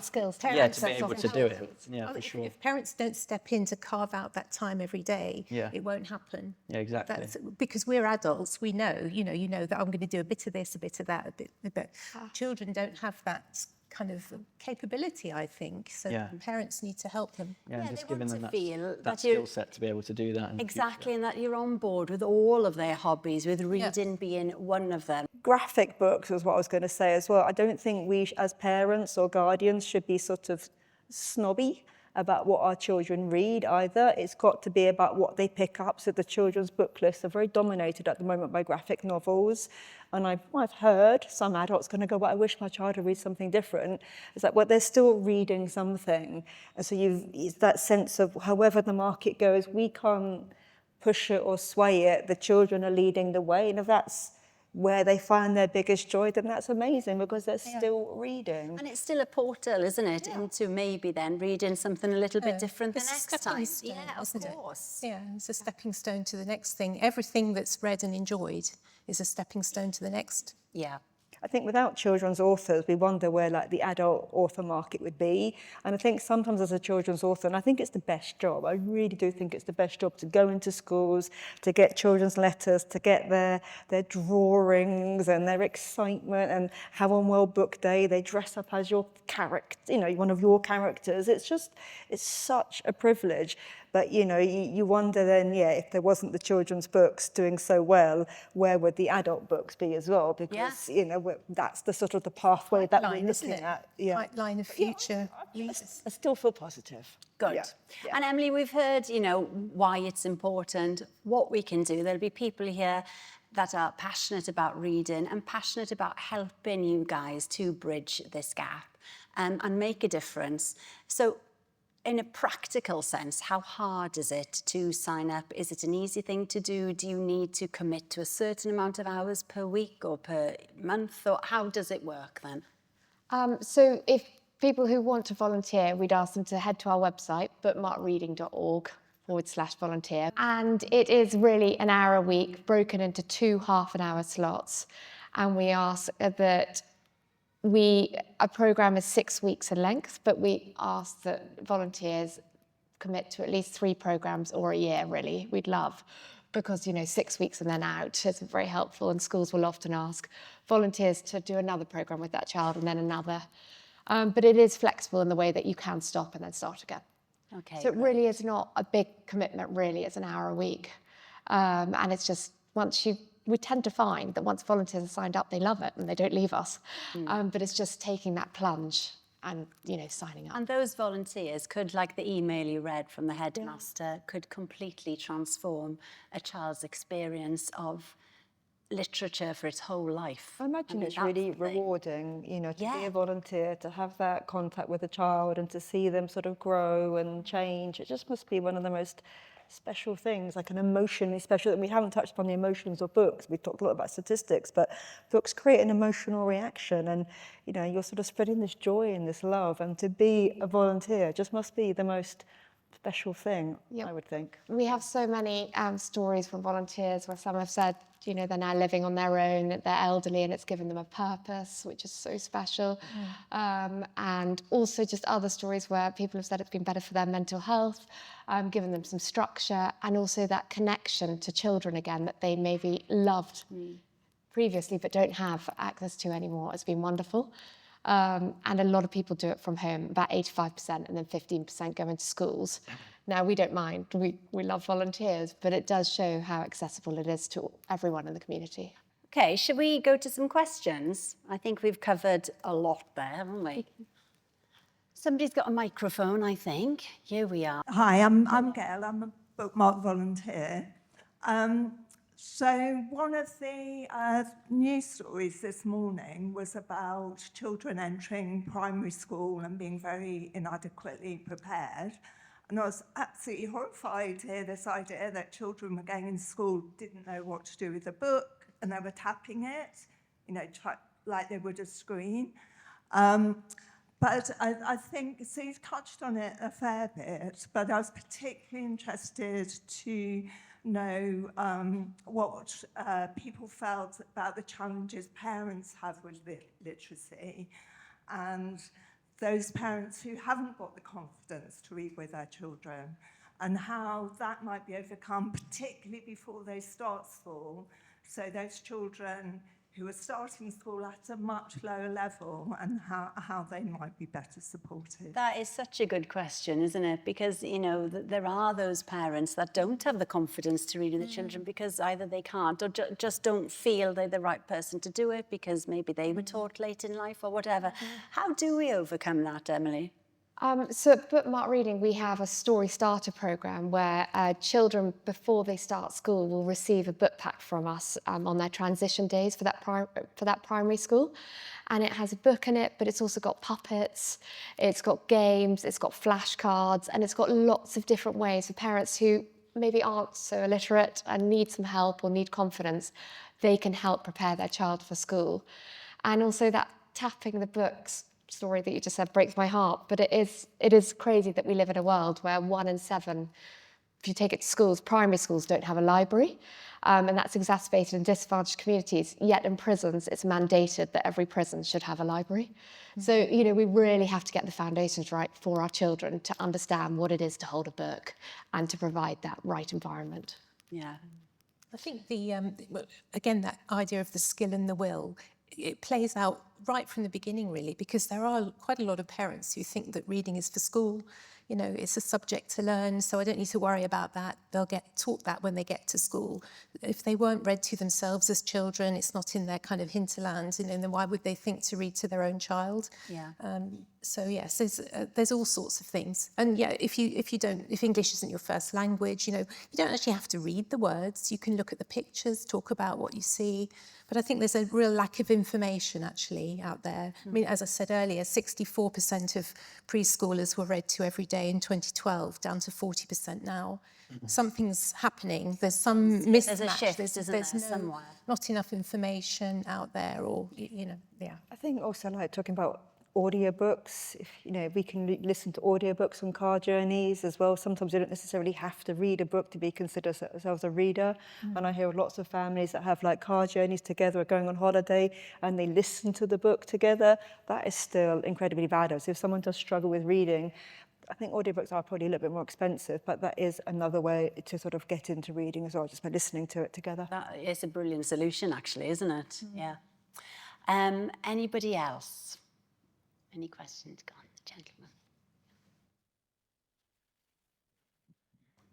Skills. to be able to do it. Yeah, for sure. If parents don't step in to carve out that time every day, it won't happen. Yeah, exactly. That's because we're adults. We know, you know that I'm going to do a bit of this, a bit of that, but children don't have that kind of capability, I think. So parents need to help them. Yeah, and Yeah, just they giving want them to feel that that skill set to be able to do that. in Exactly, future. and that you're on board with all of their hobbies, with reading being one of them. Graphic books was what I was going to say as well. I don't think we as parents or guardians should be sort of snobby about what our children read either. It's got to be about what they pick up. So the children's book lists are very dominated at the moment by graphic novels. And I've heard some adults going to go, well, I wish my child would read something different. It's like, well, they're still reading something. And so it's that sense of however the market goes, we can't push it or sway it. The children are leading the way. And if that's where they find their biggest joy, then that's amazing because they're still reading. And it's still a portal, isn't it, into maybe then reading something a little bit different the It's a next stepping time. stone, Yeah, of isn't it? course. Yeah, it's a stepping stone to the next thing. Everything that's read and enjoyed is a stepping stone to the next. Yeah. I think without children's authors, we wonder where like the adult author market would be. And I think sometimes as a children's author, and I think it's the best job, I really do think it's the best job to go into schools, to get children's letters, to get their drawings and their excitement and have on World Book Day, they dress up as your character, you know, one of your characters. It's such a privilege. But, you know, you wonder then, if there wasn't the children's books doing so well, where would the adult books be as well? Because, you know, that's the sort of the pathway that we're looking at. Yeah. Pipeline of future leaders. I still feel positive. Good. Yeah. And Emily, we've heard, you know, why it's important, what we can do. There'll be people here that are passionate about reading and passionate about helping you guys to bridge this gap and make a difference. So, in a practical sense, how hard is it to sign up? Is it an easy thing to do? Do you need to commit to a certain amount of hours per week or per month? Or how does it work then? So if people who want to volunteer, we'd ask them to head to our website, bookmarkreading.org/volunteer. And it is really an hour a week broken into 2 half-an-hour slots. And we ask that a programme is 6 weeks in length, but we ask that volunteers commit to at least 3 programmes or a year, really. We'd love, because, you know, 6 weeks and then out is very helpful, and schools will often ask volunteers to do another programme with that child and then another. But it is flexible in the way that you can stop and then start again. Okay. So it really is not a big commitment, really. It's an hour a week. And it's just we tend to find that once volunteers are signed up, they love it and they don't leave us. But it's just taking that plunge and, you know, signing up. And those volunteers could, like the email you read from the headmaster, could completely transform a child's experience of literature for its whole life. I imagine mean, it's really that's the thing. rewarding, you know, to be Yeah. a volunteer, to have that contact with a child and to see them sort of grow and change. It just must be one of the most special things, like an emotionally special, and we haven't touched upon the emotions of books. We've talked a lot about statistics, but books create an emotional reaction, and, you know, you're sort of spreading this joy and this love, and to be a volunteer just must be the most special thing, Yep. I would think. We have so many stories from volunteers where some have said, you know, they're now living on their own, they're elderly, and it's given them a purpose, which is so special. And also just other stories where people have said it's been better for their mental health, given them some structure, and also that connection to children again that they maybe loved previously but don't have access to anymore has been wonderful. And a lot of people do it from home, about 85%, and then 15% go into schools. Now, we don't mind, we love volunteers, but it does show how accessible it is to everyone in the community. Okay, should we go to some questions? I think we've covered a lot there, haven't we? Somebody's got a microphone, I think. Here we are. Hi, I'm Gail. I'm a Bookmark volunteer. So one of the news stories this morning was about children entering primary school and being very inadequately prepared. And I was absolutely horrified to hear this idea that children were going in school, didn't know what to do with the book, and they were tapping it, you know, like they would a screen. But I think, so you've touched on it a fair bit, but I was particularly interested to know what people felt about the challenges parents have with literacy, and those parents who haven't got the confidence to read with their children, and how that might be overcome, particularly before they start school. So those children who are starting school at a much lower level, and how they might be better supported. That is such a good question, isn't it? Because, you know, there are those parents that don't have the confidence to read with the children because either they can't or just don't feel they're the right person to do it because maybe they were taught late in life or whatever. How do we overcome that, Emily? So at Bookmark Reading, we have a story starter programme where children, before they start school, will receive a book pack from us on their transition days for that primary school. And it has a book in it, but it's also got puppets, it's got games, it's got flashcards, and it's got lots of different ways for parents who maybe aren't so illiterate and need some help or need confidence. They can help prepare their child for school. And also that tapping the books story that you just said breaks my heart, but it is crazy that we live in a world where 1 in 7, if you take it to schools, primary schools don't have a library, and that's exacerbated in disadvantaged communities, yet in prisons it's mandated that every prison should have a library. So, you know, we really have to get the foundations right for our children to understand what it is to hold a book and to provide that right environment. Yeah. I think again, that idea of the skill and the will, it plays out right from the beginning, really, because there are quite a lot of parents who think that reading is for school. You know, it's a subject to learn, so I don't need to worry about that. They'll get taught that when they get to school. If they weren't read to themselves as children, it's not in their kind of hinterland, you know, then why would they think to read to their own child? Yeah. So yes, there's all sorts of things. And yeah, if English isn't your first language, you know, you don't actually have to read the words. You can look at the pictures, talk about what you see. But I think there's a real lack of information actually out there. I mean, as I said earlier, 64% of preschoolers were read to every day in 2012, down to 40% now. Something's happening. There's some mismatch. There's a shift, isn't there, somewhere? Not enough information out there, or, you know, yeah. I think also like talking about audiobooks, if you know, we can listen to audiobooks on car journeys as well. Sometimes you don't necessarily have to read a book to be considered yourself a reader. And I hear lots of families that have like car journeys together or going on holiday and they listen to the book together. That is still incredibly valuable. So if someone does struggle with reading, I think audiobooks are probably a little bit more expensive, but that is another way to sort of get into reading as well, just by listening to it together. That is a brilliant solution, actually, isn't it? Yeah. Anybody else? Any questions? Go on, the gentleman.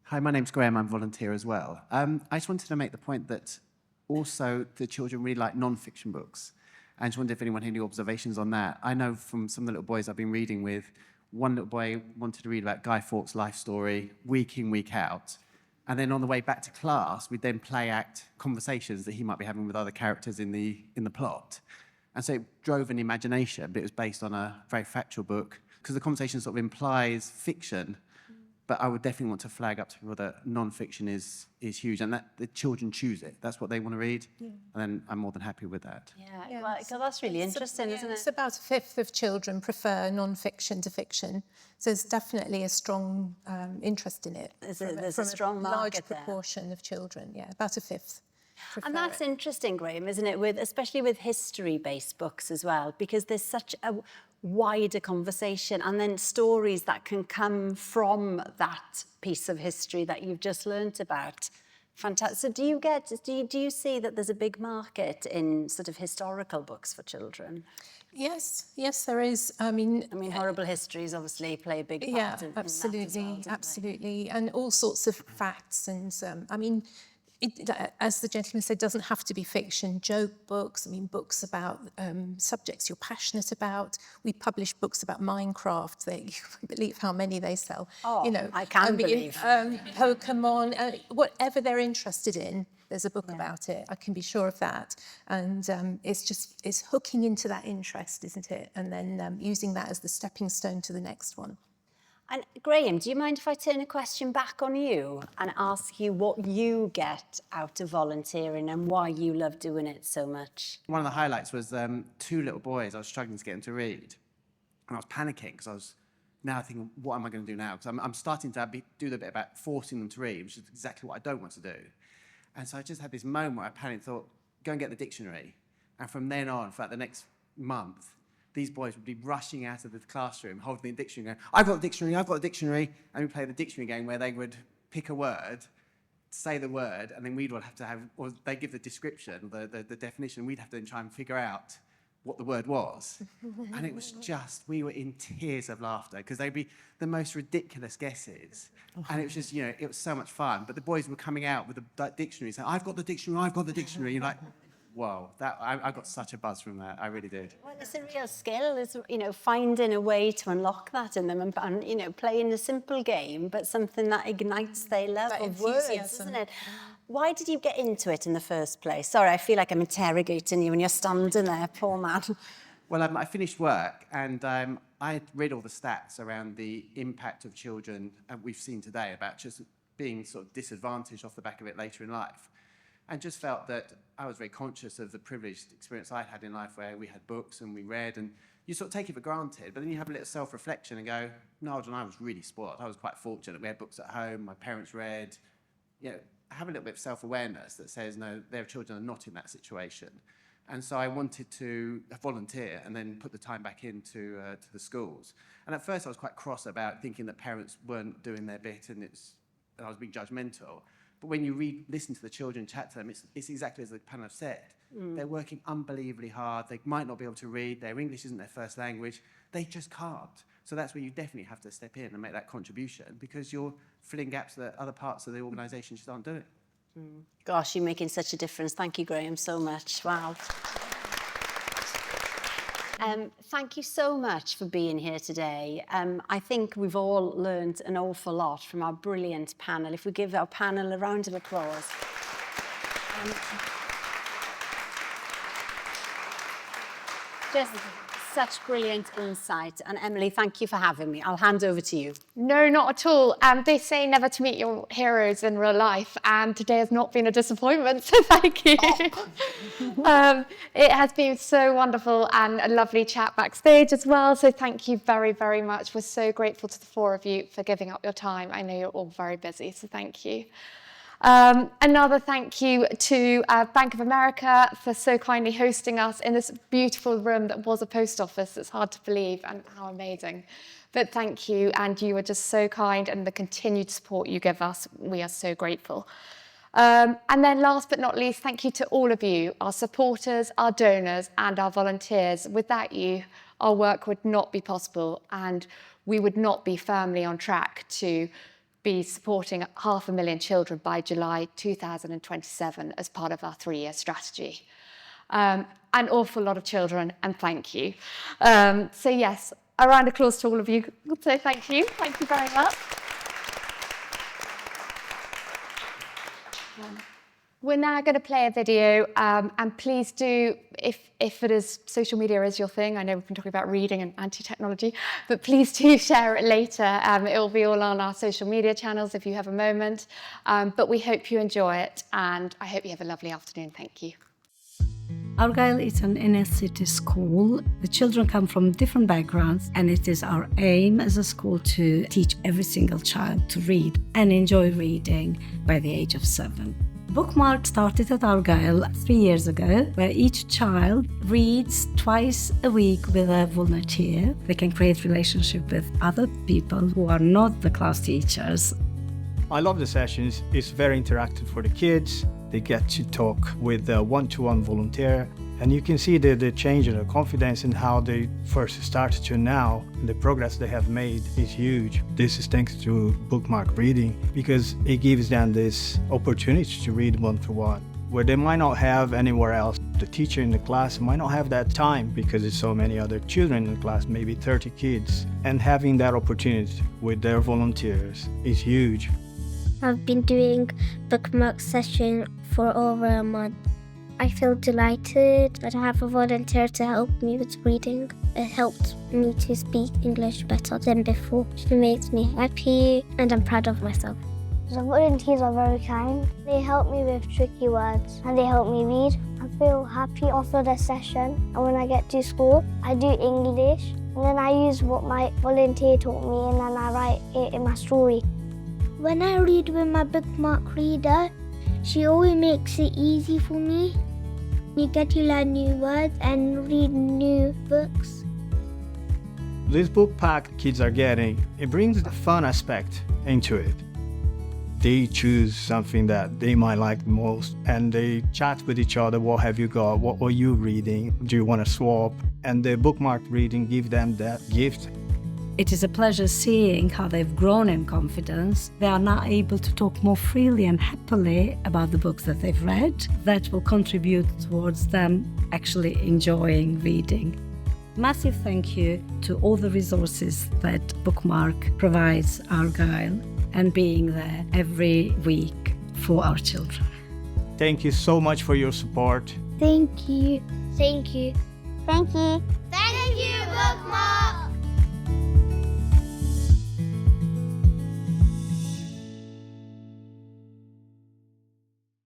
Hi, my name's Graham. I'm a volunteer as well. I just wanted to make the point that also the children really like non-fiction books. I just wondered if anyone had any observations on that. I know from some of the little boys I've been reading with, one little boy wanted to read about Guy Fawkes' life story week in, week out. And then on the way back to class, we'd then play act conversations that he might be having with other characters in the plot. And so it drove an imagination, but it was based on a very factual book, because the conversation sort of implies fiction. But I would definitely want to flag up to people that non-fiction is huge, and that the children choose it. That's what they want to read, and then I'm more than happy with that. Yeah, well, so that's really interesting, isn't it? It's about a fifth of children prefer non-fiction to fiction. So there's definitely a strong interest in it. There's a strong large market there. proportion of children, yeah, about a fifth. And that's interesting, Graham, isn't it? Especially with history-based books as well, because there's such a wider conversation and then stories that can come from that piece of history that you've just learnt about. Fantastic. So do you see that there's a big market in sort of historical books for children? Yes, there is. I mean, horrible histories obviously play a big part Yeah, in that as well, don't they? absolutely. And all sorts of facts. And I mean, as the gentleman said, doesn't have to be fiction. Joke books, books about subjects you're passionate about. We publish books about Minecraft. You can't believe how many they sell. Oh, I can believe. Pokemon, whatever they're interested in, there's a book about it. I can be sure of that. And it's hooking into that interest, isn't it? And then using that as the stepping stone to the next one. And Graham, do you mind if I turn a question back on you and ask you what you get out of volunteering and why you love doing it so much? One of the highlights was 2 little boys. I was struggling to get them to read. And I was panicking because I was now thinking, what am I going to do now? Because I'm starting to do the bit about forcing them to read, which is exactly what I don't want to do. And so I just had this moment where I panicked, thought, go and get the dictionary. And from then on, for like the next month, these boys would be rushing out of the classroom, holding the dictionary, going, I've got the dictionary. And we play the dictionary game where they would pick a word, say the word, and then we'd all have to have, or they give the description, the definition, we'd have to then try and figure out what the word was. And it was just, we were in tears of laughter because they'd be the most ridiculous guesses. And it was just, it was so much fun. But the boys were coming out with the dictionary saying, I've got the dictionary. You're like, whoa, I got such a buzz from that. I really did. Well, it's a real skill, is finding a way to unlock that in them and playing a simple game, but something that ignites their love That of words, enthusiasm. isn't it? Why did you get into it in the first place? Sorry, I feel like I'm interrogating you when you're standing there, poor man. Well, I finished work and I had read all the stats around the impact of children we've seen today about just being sort of disadvantaged off the back of it later in life. And just felt that I was very conscious of the privileged experience I'd had in life where we had books and we read and you sort of take it for granted, but then you have a little self-reflection and go, no, I was really spoiled. I was quite fortunate. We had books at home, my parents read. Have a little bit of self-awareness that says, no, their children are not in that situation. And so I wanted to volunteer and then put the time back into to the schools. And at first I was quite cross about thinking that parents weren't doing their bit and I was being judgmental. But when you listen to the children, chat to them, it's exactly as the panel have said. They're working unbelievably hard. They might not be able to read. Their English isn't their first language. They just can't. So that's where you definitely have to step in and make that contribution because you're filling gaps that other parts of the organisation just aren't doing. Gosh, you're making such a difference. Thank you, Graham, so much. Wow. Thank you so much for being here today. I think we've all learned an awful lot from our brilliant panel. If we give our panel a round of applause. Just such brilliant insight. And Emily, thank you for having me. I'll hand over to you. No, not at all. They say never to meet your heroes in real life, and today has not been a disappointment, so thank you. It has been so wonderful and a lovely chat backstage as well, so thank you very, very much. We're so grateful to the 4 of you for giving up your time. I know you're all very busy, so thank you. Another thank you to Bank of America for so kindly hosting us in this beautiful room that was a post office. It's hard to believe, and how amazing. But thank you, and you were just so kind, and the continued support you give us, we are so grateful. And then last but not least, thank you to all of you, our supporters, our donors, and our volunteers. Without you, our work would not be possible, and we would not be firmly on track to be supporting 500,000 children by July 2027 as part of our 3-year strategy. An awful lot of children, and thank you. So yes, a round of applause to all of you. So thank you very much. We're now going to play a video, and please do, if it is, social media is your thing, I know we've been talking about reading and anti-technology, but please do share it later. It will be all on our social media channels if you have a moment. But we hope you enjoy it, and I hope you have a lovely afternoon. Thank you. Argyle is an inner city school. The children come from different backgrounds, and it is our aim as a school to teach every single child to read and enjoy reading by the age of 7. Bookmark started at Argyle 3 years ago, where each child reads twice a week with a volunteer. They can create relationship with other people who are not the class teachers. I love the sessions. It's very interactive for the kids. They get to talk with a one-to-one volunteer. And you can see the change in their confidence in how they first started to now. The progress they have made is huge. This is thanks to Bookmark reading, because it gives them this opportunity to read one-to-one, where they might not have anywhere else. The teacher in the class might not have that time because there's so many other children in the class, maybe 30 kids. And having that opportunity with their volunteers is huge. I've been doing Bookmark session for over a month. I feel delighted that I have a volunteer to help me with reading. It helped me to speak English better than before. It makes me happy and I'm proud of myself. The volunteers are very kind. They help me with tricky words and they help me read. I feel happy after the session, and when I get to school, I do English and then I use what my volunteer taught me and then I write it in my story. When I read with my Bookmark reader, she always makes it easy for me. You get to learn new words and read new books. This book pack kids are getting, it brings the fun aspect into it. They choose something that they might like the most and they chat with each other. What have you got? What are you reading? Do you want to swap? And the Bookmark reading gives them that gift. It is a pleasure seeing how they've grown in confidence. They are now able to talk more freely and happily about the books that they've read. That will contribute towards them actually enjoying reading. Massive thank you to all the resources that Bookmark provides Argyll and being there every week for our children. Thank you so much for your support. Thank you. Thank you. Thank you. Thank you, Bookmark.